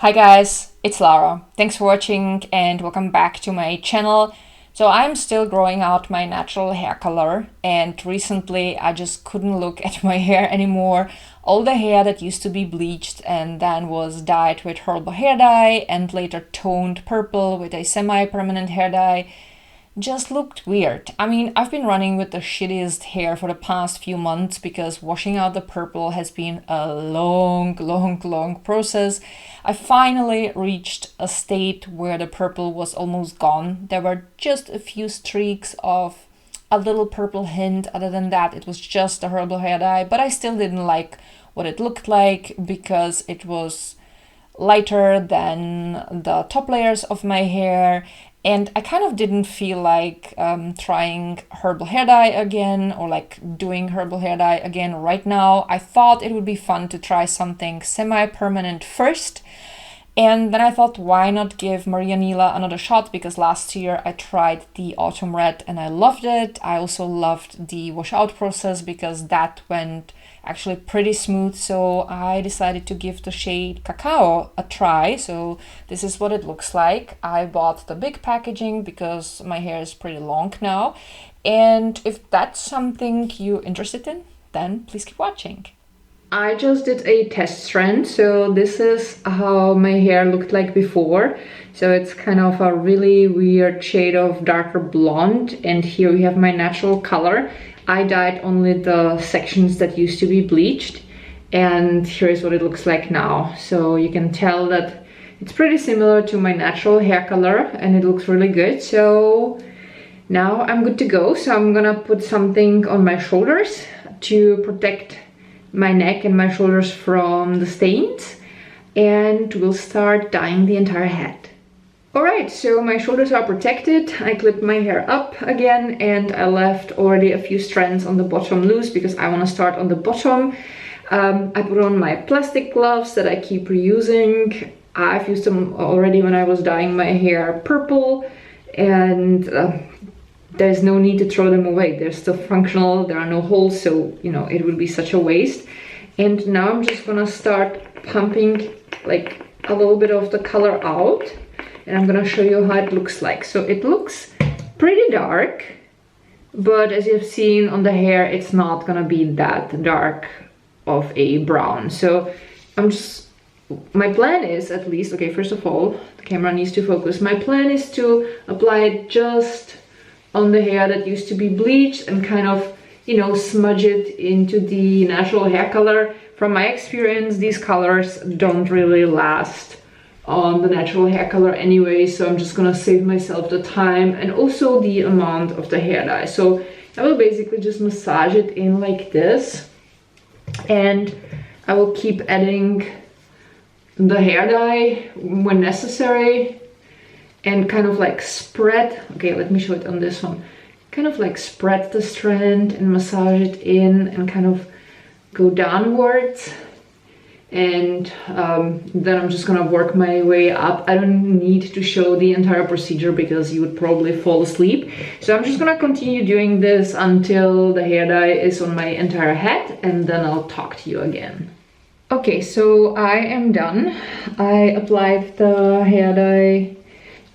Hi guys, it's Lara. Thanks for watching and welcome back to my channel. So I'm still growing out my natural hair color, and recently I just couldn't look at my hair anymore. All the hair that used to be bleached and then was dyed with herbal hair dye and later toned purple with a semi-permanent hair dye just looked weird. I mean, I've been running with the shittiest hair for the past few months because washing out the purple has been a long process. I finally reached a state where the purple was almost gone. There were just a few streaks of a little purple hint. Other than that, it was just a herbal hair dye, but I still didn't like what it looked like because it was lighter than the top layers of my hair, and I kind of didn't feel like trying herbal hair dye again or like doing herbal hair dye again right now. I thought it would be fun to try something semi-permanent first. And then I thought, why not give Maria Nila another shot? Because last year I tried the Autumn Red and I loved it. I also loved the wash out process because that went actually pretty smooth. So I decided to give the shade Cacao a try. So this is what it looks like. I bought the big packaging because my hair is pretty long now. And if that's something you're interested in, then please keep watching. I just did a test strand, so this is how my hair looked like before. So it's kind of a really weird shade of darker blonde, and here we have my natural color. I dyed only the sections that used to be bleached, and here's what it looks like now. So you can tell that it's pretty similar to my natural hair color and it looks really good. So now I'm good to go. So I'm gonna put something on my shoulders to protect my neck and my shoulders from the stains, and we'll start dyeing the entire head. Alright, so my shoulders are protected. I clipped my hair up again and I left already a few strands on the bottom loose because I want to start on the bottom. I put on my plastic gloves that I keep reusing. I've used them already when I was dyeing my hair purple, and there's no need to throw them away. They're still functional, there are no holes, so you know it would be such a waste. And now I'm just gonna start pumping like a little bit of the color out, and I'm gonna show you how it looks like. So it looks pretty dark, but as you've seen on the hair, it's not gonna be that dark of a brown. So my plan is, at least, okay, first of all, the camera needs to focus. My plan is to apply it just on the hair that used to be bleached and kind of, you know, smudge it into the natural hair color. From my experience, these colors don't really last on the natural hair color anyway, so I'm just gonna save myself the time and also the amount of the hair dye. So I will basically just massage it in like this, and I will keep adding the hair dye when necessary and kind of like spread, okay, let me show it on this one, kind of like spread the strand and massage it in and kind of go downwards. And then I'm just gonna work my way up. I don't need to show the entire procedure because you would probably fall asleep. So I'm just gonna continue doing this until the hair dye is on my entire head, and then I'll talk to you again. Okay, so I am done. I applied the hair dye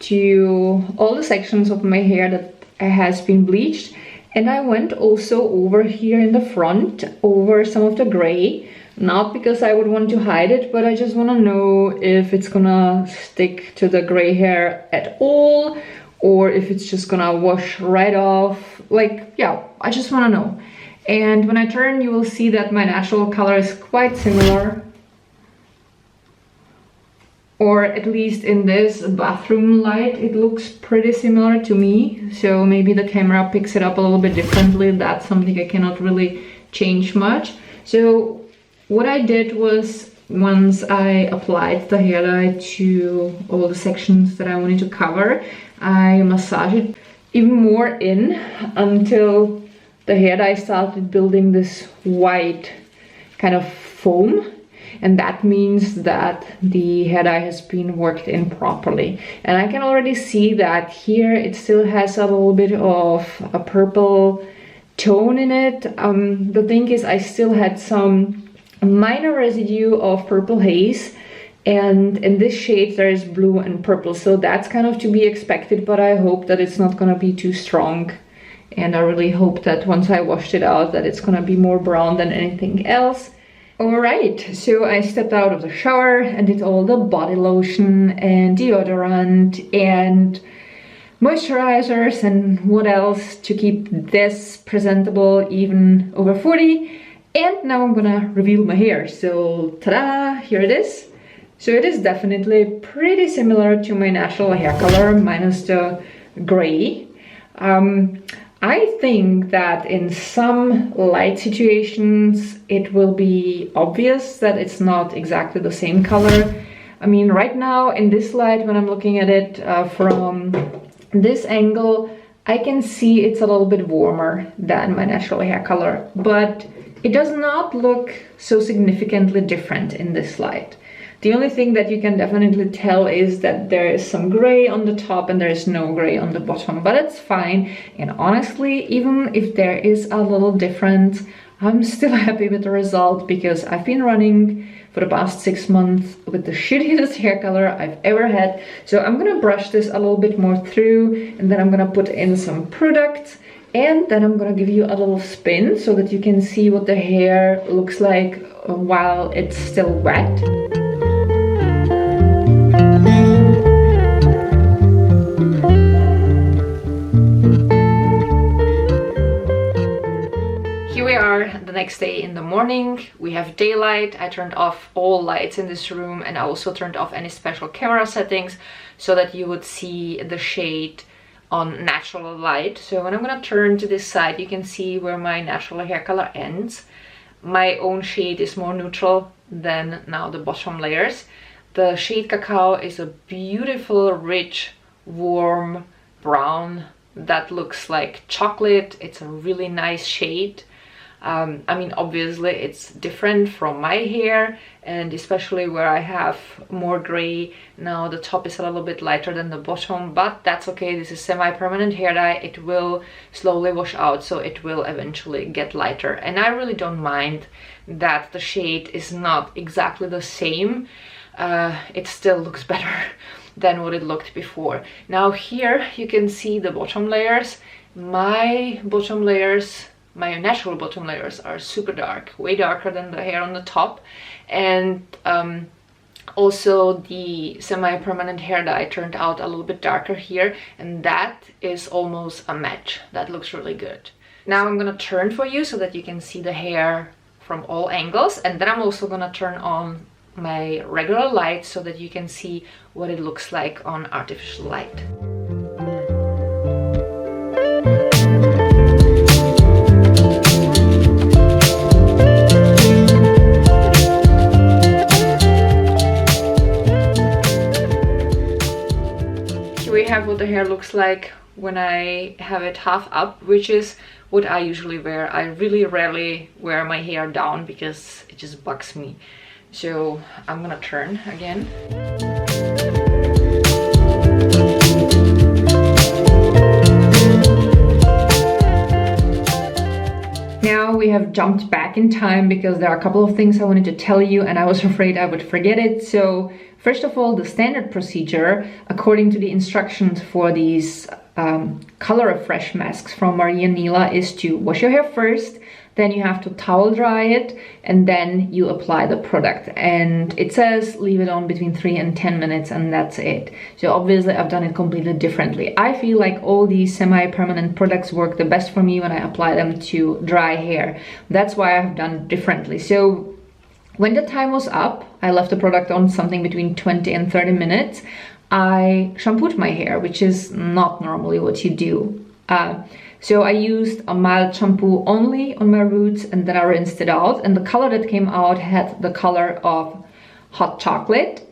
to all the sections of my hair that has been bleached, and I went also over here in the front over some of the gray, not because I would want to hide it, but I just want to know if it's gonna stick to the gray hair at all or if it's just gonna wash right off. Like, yeah, I just want to know. And when I turn, you will see that my natural color is quite similar, or at least in this bathroom light it looks pretty similar to me. So maybe the camera picks it up a little bit differently. That's something I cannot really change much. So what I did was, once I applied the hair dye to all the sections that I wanted to cover, I massaged it even more in until the hair dye started building this white kind of foam. And that means that the hair dye has been worked in properly. And I can already see that here it still has a little bit of a purple tone in it. The thing is, I still had some minor residue of purple haze, And in this shade there is blue and purple, so that's kind of to be expected, but I hope that it's not gonna be too strong. And I really hope that once I washed it out that it's gonna be more brown than anything else. Alright, so I stepped out of the shower and did all the body lotion and deodorant and moisturizers and what else to keep this presentable even over 40. And now I'm gonna reveal my hair. So ta-da, here it is. So it is definitely pretty similar to my natural hair color minus the gray. I think that in some light situations it will be obvious that it's not exactly the same color. I mean, right now in this light, when I'm looking at it from this angle, I can see it's a little bit warmer than my natural hair color, but it does not look so significantly different in this light. The only thing that you can definitely tell is that there is some gray on the top and there is no gray on the bottom, but it's fine. And honestly, even if there is a little difference, I'm still happy with the result because I've been running for the past 6 months with the shittiest hair color I've ever had. So I'm gonna brush this a little bit more through, and then I'm gonna put in some product, and then I'm gonna give you a little spin so that you can see what the hair looks like while it's still wet. The next day in the morning, we have daylight. I turned off all lights in this room, and I also turned off any special camera settings so that you would see the shade on natural light. So when I'm gonna turn to this side, you can see where my natural hair color ends. My own shade is more neutral than now the bottom layers. The shade Cacao is a beautiful, rich, warm brown that looks like chocolate. It's a really nice shade. I mean, obviously it's different from my hair, and especially where I have more gray. Now the top is a little bit lighter than the bottom, but that's okay. This is semi-permanent hair dye. It will slowly wash out, so it will eventually get lighter. And I really don't mind that the shade is not exactly the same. It still looks better than what it looked before. Now here you can see the bottom layers. My natural bottom layers are super dark, way darker than the hair on the top. And also the semi-permanent hair dye turned out a little bit darker here, and that is almost a match. That looks really good. Now I'm gonna turn for you so that you can see the hair from all angles, and then I'm also gonna turn on my regular light so that you can see what it looks like on artificial light. Have what the hair looks like when I have it half up, which is what I usually wear. I really rarely wear my hair down because it just bugs me. So I'm gonna turn again. Now we have jumped back in time because there are a couple of things I wanted to tell you and I was afraid I would forget it. So first of all, the standard procedure, according to the instructions for these color refresh masks from Maria Nila, is to wash your hair first, then you have to towel dry it, and then you apply the product. And it says leave it on between 3 and 10 minutes, and that's it. So obviously I've done it completely differently. I feel like all these semi-permanent products work the best for me when I apply them to dry hair. That's why I've done it differently. So when the time was up, I left the product on something between 20 and 30 minutes. I shampooed my hair, which is not normally what you do. So I used a mild shampoo only on my roots, and then I rinsed it out, and the color that came out had the color of hot chocolate.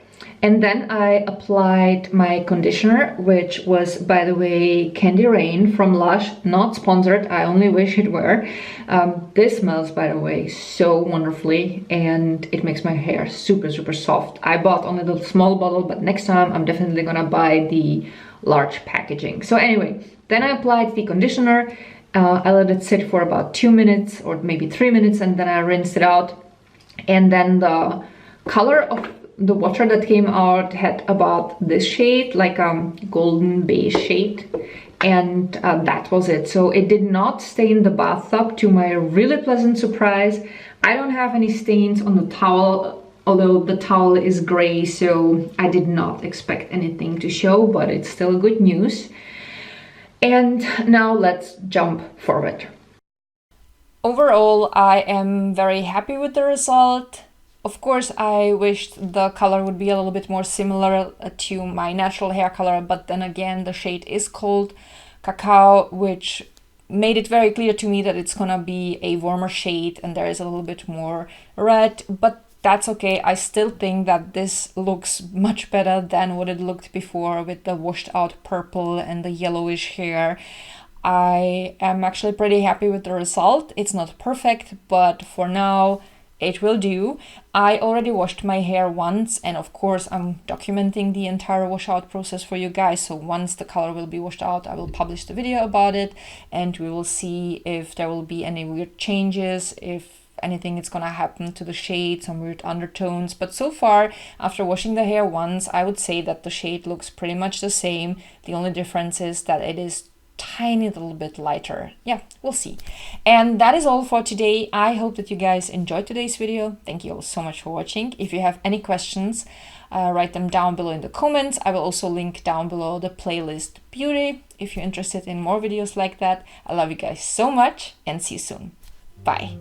And then I applied my conditioner, which was, by the way, Candy Rain from Lush, not sponsored, I only wish it were. This smells, by the way, so wonderfully, and it makes my hair super, super soft. I bought only the small bottle, but next time I'm definitely gonna buy the large packaging. So anyway, then I applied the conditioner. I let it sit for about 2 minutes or maybe 3 minutes, and then I rinsed it out. And then the color of the water that came out had about this shade, like a golden beige shade, and that was it. So it did not stain the bathtub, to my really pleasant surprise. I don't have any stains on the towel, although the towel is gray, so I did not expect anything to show, but it's still good news. And now let's jump forward. Overall, I am very happy with the result. Of course, I wished the color would be a little bit more similar to my natural hair color, but then again, the shade is called Cacao, which made it very clear to me that it's gonna be a warmer shade and there is a little bit more red, but that's okay. I still think that this looks much better than what it looked before with the washed out purple and the yellowish hair. I am actually pretty happy with the result. It's not perfect, but for now, it will do. I already washed my hair once, and of course I'm documenting the entire washout process for you guys. So once the color will be washed out, I will publish the video about it, and we will see if there will be any weird changes, if anything is gonna happen to the shade, some weird undertones. But so far, after washing the hair once, I would say that the shade looks pretty much the same. The only difference is that it is tiny little bit lighter. Yeah, we'll see. And that is all for today. I hope that you guys enjoyed today's video. Thank you all so much for watching. If you have any questions, write them down below in the comments. I will also link down below the playlist Beauty if you're interested in more videos like that. I love you guys so much and see you soon. Bye.